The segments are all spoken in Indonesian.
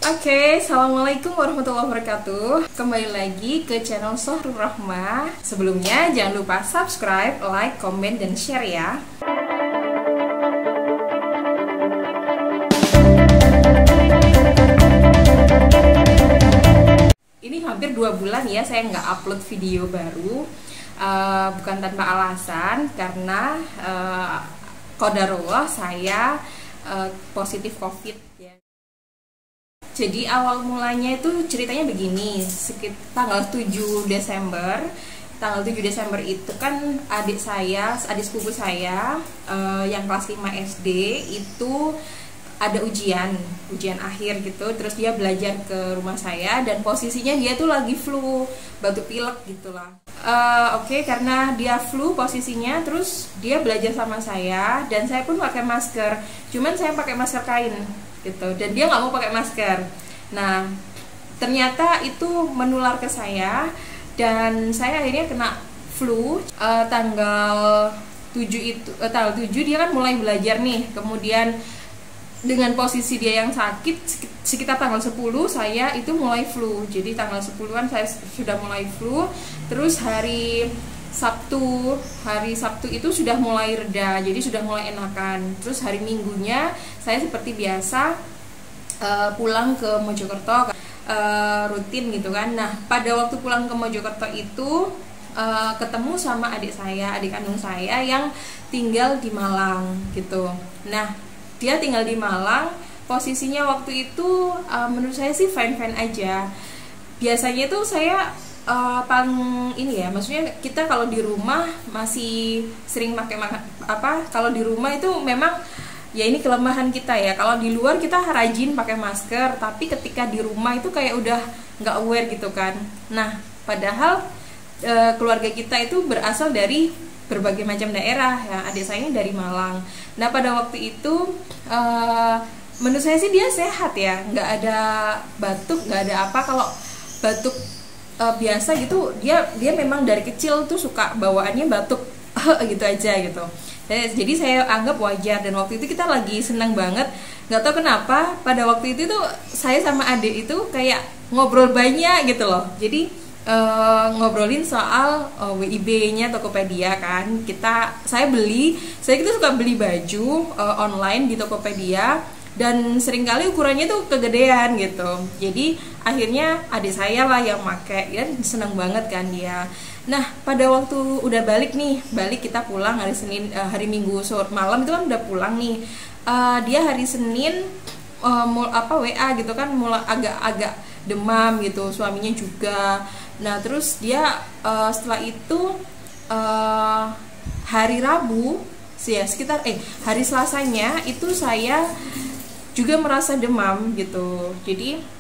Assalamualaikum warahmatullahi wabarakatuh. Kembali lagi ke channel Sohrul Rahmah. Sebelumnya jangan lupa subscribe, like, komen, dan share ya. Ini hampir 2 bulan ya saya nggak upload video baru. Bukan tanpa alasan, karena qadarullah saya positif COVID ya. Jadi awal mulanya itu ceritanya begini, sekitar tanggal 7 Desember. Tanggal 7 Desember itu kan adik sepupu saya yang kelas 5 SD itu ada ujian akhir gitu. Terus dia belajar ke rumah saya dan posisinya dia tuh lagi flu, batuk pilek gitulah. Karena dia flu posisinya, terus dia belajar sama saya dan saya pun pakai masker. Cuman saya pakai masker kain gitu, dan dia nggak mau pakai masker. Nah, ternyata itu menular ke saya dan saya akhirnya kena flu. Tanggal 7 dia kan mulai belajar nih. Kemudian dengan posisi dia yang sakit sekitar tanggal 10 saya itu mulai flu. Jadi tanggal 10-an saya sudah mulai flu. Terus hari Sabtu itu sudah mulai reda, jadi sudah mulai enakan. Terus hari Minggunya saya seperti biasa pulang ke Mojokerto, rutin gitu kan. Nah, pada waktu pulang ke Mojokerto itu ketemu sama adik kandung saya yang tinggal di Malang gitu. Nah, dia tinggal di Malang, posisinya waktu itu menurut saya sih fine-fine aja. Biasanya tuh saya paling ini ya, maksudnya kita kalau di rumah masih sering kalau di rumah itu memang ya ini kelemahan kita ya. Kalau di luar kita rajin pakai masker, tapi ketika di rumah itu kayak udah nggak aware gitu kan. Nah, padahal keluarga kita itu berasal dari berbagai macam daerah ya. Adik saya ini dari Malang. Nah, pada waktu itu menurut saya sih dia sehat ya, nggak ada batuk, nggak ada apa. Kalau batuk biasa gitu, dia memang dari kecil tuh suka bawaannya batuk gitu aja gitu. Jadi saya anggap wajar, dan waktu itu kita lagi senang banget. Nggak tahu kenapa pada waktu itu tuh saya sama adik itu kayak ngobrol banyak gitu loh. Jadi ngobrolin soal WIB-nya Tokopedia kan. Saya kita suka beli baju online di Tokopedia, dan seringkali ukurannya tuh kegedean gitu. Jadi akhirnya adik saya lah yang pakai, dan seneng banget kan dia. Nah, pada waktu udah balik kita pulang hari Senin, hari Minggu sore malam itu kan udah pulang nih. Dia hari Senin WA gitu kan, mulai agak-agak demam gitu, suaminya juga. Nah, terus dia setelah itu hari Rabu ya, hari Selasanya itu saya juga merasa demam gitu. Jadi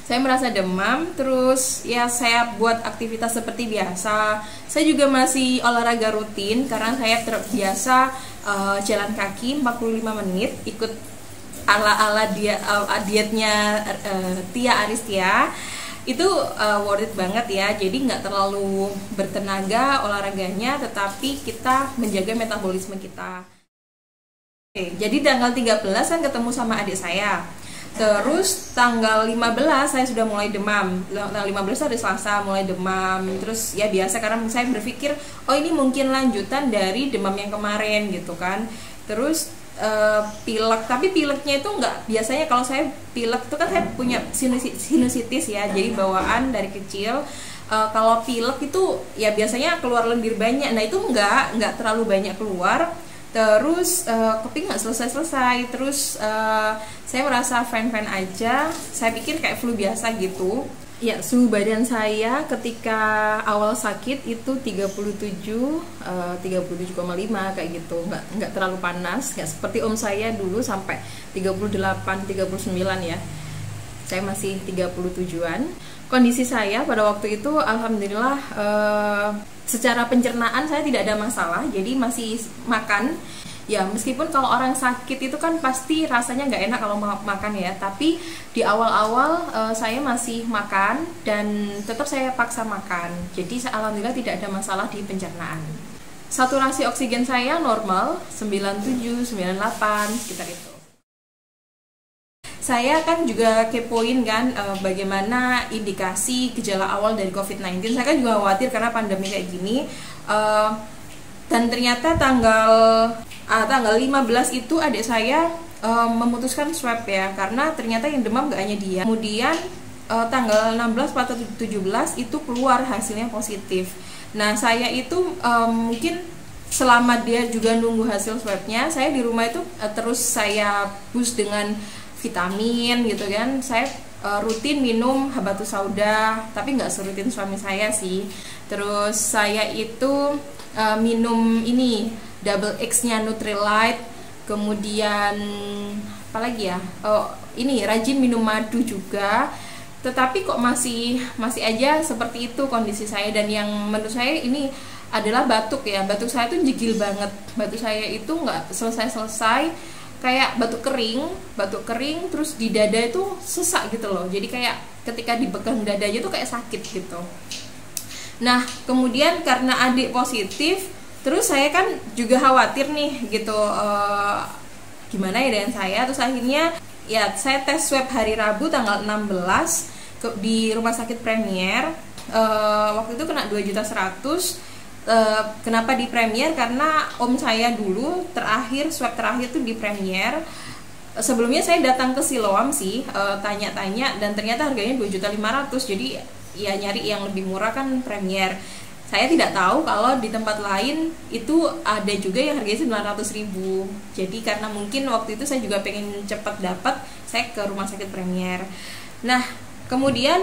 saya merasa demam, terus ya saya buat aktivitas seperti biasa. Saya juga masih olahraga rutin karena saya terbiasa jalan kaki 45 menit, ikut ala dietnya Tia Aristia. Itu worth it banget ya. Jadi nggak terlalu bertenaga olahraganya, tetapi kita menjaga metabolisme kita. Jadi tanggal 13 kan ketemu sama adik saya. Terus tanggal 15 saya sudah mulai demam. Tanggal 15 hari Selasa mulai demam. Terus ya biasa, karena saya berpikir ini mungkin lanjutan dari demam yang kemarin gitu kan. Terus pilek, tapi pileknya itu enggak. Biasanya kalau saya pilek itu kan saya punya sinusitis ya. Jadi bawaan dari kecil. Kalau pilek itu ya biasanya keluar lendir banyak. Nah, itu enggak terlalu banyak keluar. Terus kopi nggak selesai. Terus saya merasa fine-fine aja. Saya pikir kayak flu biasa gitu. Ya, suhu badan saya ketika awal sakit itu 37,5 kayak gitu. Nggak terlalu panas, nggak seperti om saya dulu sampai 38, 39 ya. Saya masih 37-an. Kondisi saya pada waktu itu alhamdulillah secara pencernaan saya tidak ada masalah, jadi masih makan. Ya, meskipun kalau orang sakit itu kan pasti rasanya nggak enak kalau makan ya, tapi di awal-awal saya masih makan dan tetap saya paksa makan. Jadi alhamdulillah tidak ada masalah di pencernaan. Saturasi oksigen saya normal 97, 98 sekitar itu. saya kan juga kepoin kan bagaimana indikasi gejala awal dari COVID-19. Saya kan juga khawatir karena pandemi kayak gini. Dan ternyata tanggal 15 itu adik saya memutuskan swab ya, karena ternyata yang demam gak hanya dia. Kemudian tanggal 16 atau 17 itu keluar hasilnya positif. Nah saya itu mungkin selama dia juga nunggu hasil swabnya, saya di rumah itu terus saya boost dengan vitamin gitu kan. Saya rutin minum habatus sauda, tapi nggak serutin suami saya sih. Terus saya itu minum ini double X-nya Nutrilite, kemudian apa lagi ya? Ini rajin minum madu juga. Tetapi kok masih aja seperti itu kondisi saya, dan yang menurut saya ini adalah batuk ya. Batuk saya tuh jegil banget. Batuk saya itu nggak selesai, kayak batuk kering, terus di dada itu sesak gitu loh. Jadi kayak ketika dipegang dadanya tuh kayak sakit gitu. Nah kemudian karena adik positif, terus saya kan juga khawatir nih gitu, gimana ya dengan saya. Terus akhirnya ya saya tes swab hari Rabu tanggal 16 di Rumah Sakit Premier. Waktu itu kena 2.100.000. Kenapa di Premier? Karena om saya dulu swab terakhir tuh di Premier. Sebelumnya saya datang ke Siloam sih, tanya-tanya, dan ternyata harganya 2.500.000. Jadi ya nyari yang lebih murah kan Premier. Saya tidak tahu kalau di tempat lain itu ada juga yang harganya 900.000. Jadi karena mungkin waktu itu saya juga pengen cepat dapat, saya ke Rumah Sakit Premier. Nah kemudian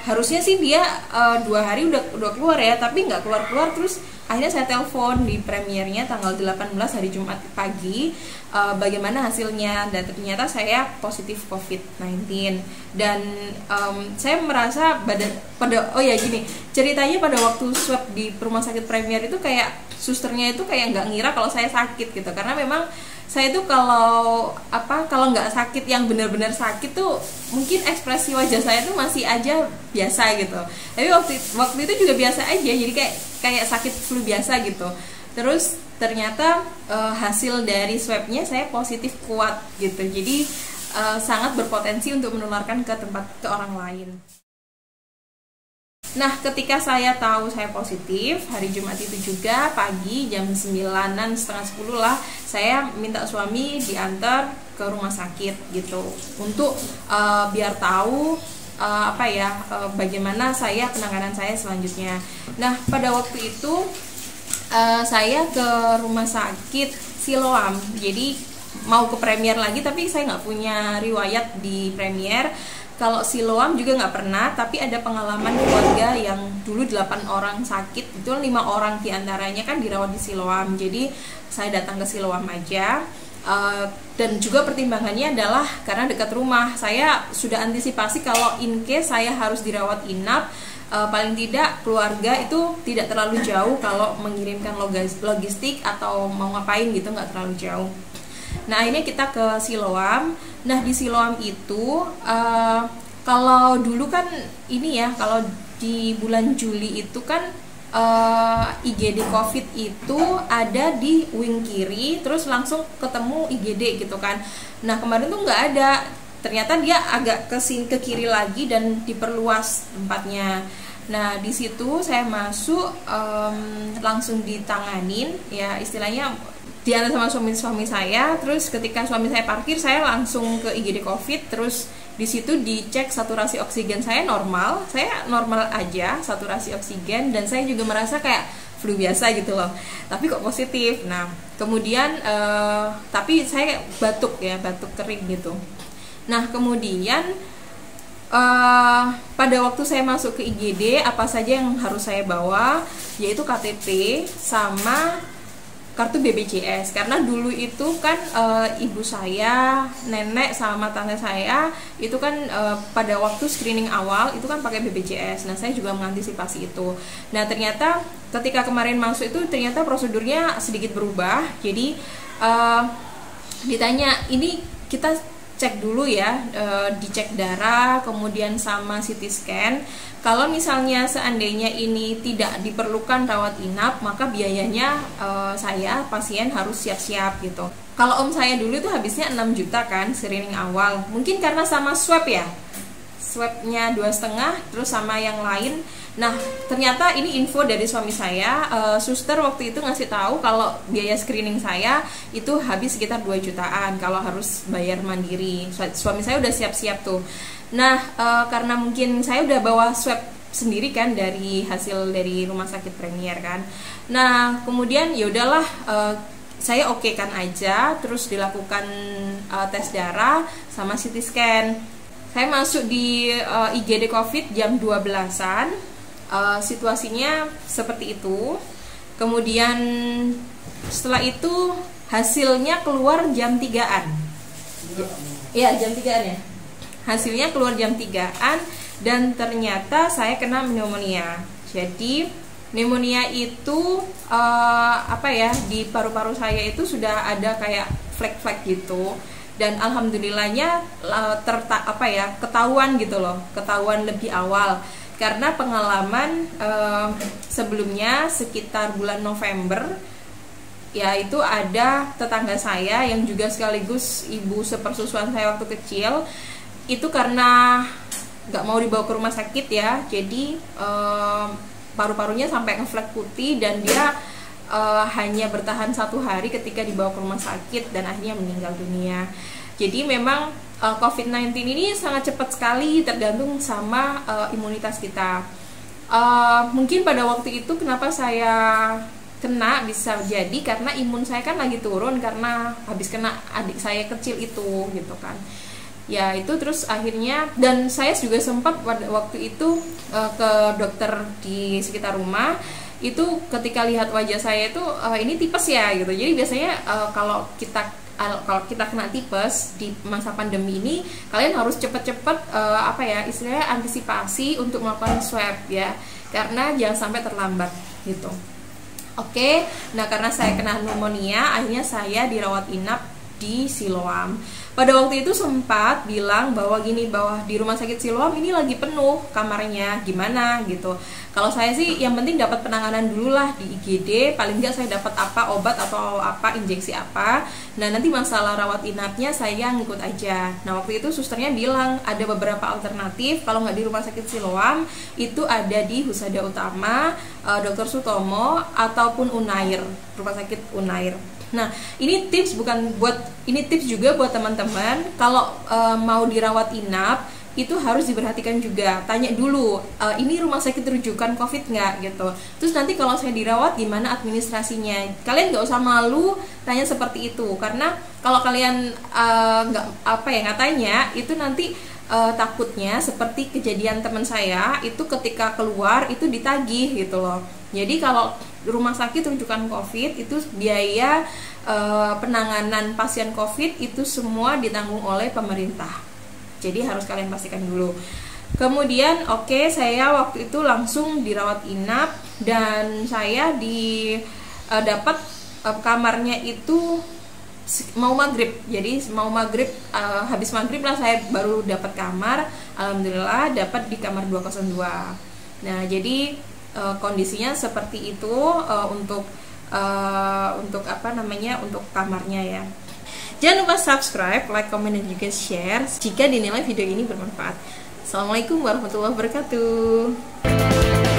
harusnya sih dia 2 hari udah keluar ya, tapi nggak keluar. Terus akhirnya saya telepon di Premiernya tanggal 18 hari Jumat pagi, bagaimana hasilnya, dan ternyata saya positif COVID-19. Dan saya merasa ceritanya pada waktu swab di Rumah Sakit Premier itu kayak susternya itu kayak nggak ngira kalau saya sakit gitu, karena memang saya tuh kalau nggak sakit yang benar-benar sakit tuh mungkin ekspresi wajah saya tuh masih aja biasa gitu. Tapi waktu itu juga biasa aja, jadi kayak sakit flu biasa gitu. Terus ternyata hasil dari swabnya saya positif kuat gitu. Jadi sangat berpotensi untuk menularkan ke orang lain. Nah ketika saya tahu saya positif, hari Jumat itu juga pagi jam 9-an, setengah 10 lah, saya minta suami diantar ke rumah sakit gitu, untuk biar tahu bagaimana penanganan saya selanjutnya. Nah pada waktu itu saya ke rumah sakit Siloam, jadi mau ke Premier lagi, tapi saya nggak punya riwayat di Premier. Kalau Siloam juga nggak pernah, tapi ada pengalaman keluarga yang dulu 8 orang sakit, itu 5 orang diantaranya kan dirawat di Siloam. Jadi saya datang ke Siloam aja, dan juga pertimbangannya adalah karena dekat rumah. Saya sudah antisipasi kalau in case saya harus dirawat inap, paling tidak keluarga itu tidak terlalu jauh kalau mengirimkan logistik atau mau ngapain gitu, nggak terlalu jauh. Nah ini kita ke Siloam. Nah di Siloam itu kalau dulu kan ini ya, kalau di bulan Juli itu kan IGD COVID itu ada di wing kiri, terus langsung ketemu IGD gitu kan. Nah kemarin tuh nggak ada, ternyata dia agak ke kiri lagi dan diperluas tempatnya. Nah di situ saya masuk, langsung ditanganin ya, istilahnya diantar sama suami saya. Terus ketika suami saya parkir, saya langsung ke IGD COVID. Terus di situ dicek saturasi oksigen saya normal aja saturasi oksigen, dan saya juga merasa kayak flu biasa gitu loh, tapi kok positif. Nah kemudian tapi saya batuk kering gitu. Nah kemudian pada waktu saya masuk ke IGD, apa saja yang harus saya bawa, yaitu KTP sama kartu BPJS, karena dulu itu kan ibu saya, nenek sama tante saya itu kan pada waktu screening awal itu kan pakai BPJS. Nah saya juga mengantisipasi itu. Nah ternyata ketika kemarin masuk itu ternyata prosedurnya sedikit berubah. Jadi ditanya, ini kita cek dulu ya, dicek darah, kemudian sama CT scan. Kalau misalnya seandainya ini tidak diperlukan rawat inap, maka biayanya saya pasien harus siap-siap gitu. Kalau om saya dulu tuh habisnya 6 juta kan screening awal. Mungkin karena sama swab ya, swabnya 2,5 terus sama yang lain. Nah ternyata ini info dari suami saya, suster waktu itu ngasih tahu kalau biaya screening saya itu habis sekitar 2 jutaan kalau harus bayar mandiri. Suami saya udah siap-siap tuh. Nah karena mungkin saya udah bawa swab sendiri kan dari hasil dari rumah sakit Premier kan. Nah kemudian ya udahlah, saya oke kan aja, terus dilakukan tes darah sama CT scan. Saya masuk di IGD COVID jam 12-an, situasinya seperti itu. Kemudian setelah itu hasilnya keluar jam 3-an. Iya, jam 3-an ya. Hasilnya keluar jam 3-an dan ternyata saya kena pneumonia. Jadi pneumonia itu di paru-paru saya itu sudah ada kayak flek-flek gitu. Dan alhamdulillahnya ketahuan gitu loh, ketahuan lebih awal karena pengalaman sebelumnya sekitar bulan November ya, itu ada tetangga saya yang juga sekaligus ibu sepersusuan saya waktu kecil, itu karena nggak mau dibawa ke rumah sakit ya, jadi paru-parunya sampai ngeflek putih dan dia hanya bertahan 1 hari ketika dibawa ke rumah sakit dan akhirnya meninggal dunia. Jadi memang COVID-19 ini sangat cepat sekali tergantung sama imunitas kita. Mungkin pada waktu itu kenapa saya kena bisa jadi karena imun saya kan lagi turun karena habis kena adik saya kecil itu gitu kan. Ya itu terus akhirnya, dan saya juga sempat pada waktu itu ke dokter di sekitar rumah. Itu ketika lihat wajah saya itu ini tipes ya gitu. Jadi biasanya kalau kita kena tipes di masa pandemi ini, kalian harus cepet-cepet istilahnya antisipasi untuk melakukan swab ya, karena jangan sampai terlambat gitu. Oke, nah karena saya kena pneumonia, akhirnya saya dirawat inap di Siloam. Pada waktu itu sempat bilang bahwa di rumah sakit Siloam ini lagi penuh kamarnya, gimana gitu. Kalau saya sih yang penting dapat penanganan dulu lah di IGD, paling nggak saya dapat obat atau injeksi apa. Nah nanti masalah rawat inapnya saya ngikut aja. Nah waktu itu susternya bilang ada beberapa alternatif, kalau nggak di rumah sakit Siloam itu ada di Husada Utama, Dr. Sutomo ataupun Unair, rumah sakit Unair. Nah, ini tips juga buat teman-teman kalau mau dirawat inap itu harus diperhatikan juga. Tanya dulu, ini rumah sakit rujukan COVID nggak gitu. Terus nanti kalau saya dirawat gimana administrasinya? Kalian nggak usah malu tanya seperti itu, karena kalau kalian nggak tanya itu nanti takutnya seperti kejadian teman saya itu ketika keluar itu ditagih gitu loh. Jadi kalau rumah sakit rujukan COVID itu biaya penanganan pasien COVID itu semua ditanggung oleh pemerintah. Jadi harus kalian pastikan dulu. Kemudian saya waktu itu langsung dirawat inap dan saya dapat kamarnya itu mau maghrib. Jadi mau maghrib, habis maghrib lah saya baru dapat kamar. Alhamdulillah dapat di kamar 202. Nah jadi kondisinya seperti itu untuk kamarnya ya. Jangan lupa subscribe, like, comment, dan juga share jika dinilai video ini bermanfaat. Assalamualaikum warahmatullahi wabarakatuh.